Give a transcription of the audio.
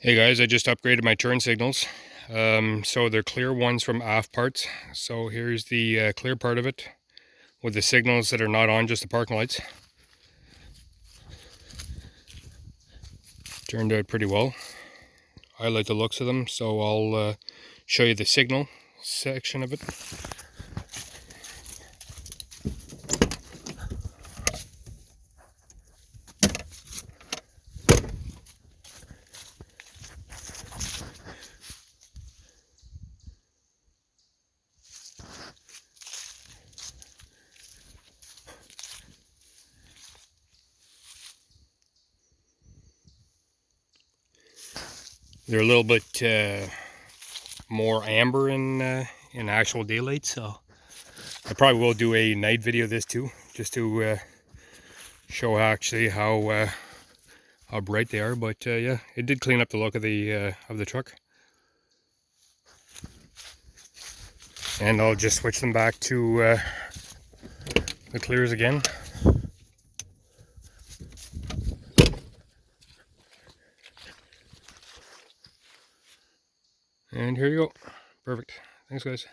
Hey guys, I just upgraded my turn signals. So they're clear ones from aft parts. So here's the clear part of it with the signals that are not on, just the parking lights. Turned out pretty well. I like the looks of them, so I'll show you the signal section of it. They're a little bit more amber in actual daylight, so I probably will do a night video of this too, just to show actually how bright they are. But yeah, it did clean up the look of the truck. And I'll just switch them back to the clears again. And here you go. Perfect. Thanks, guys.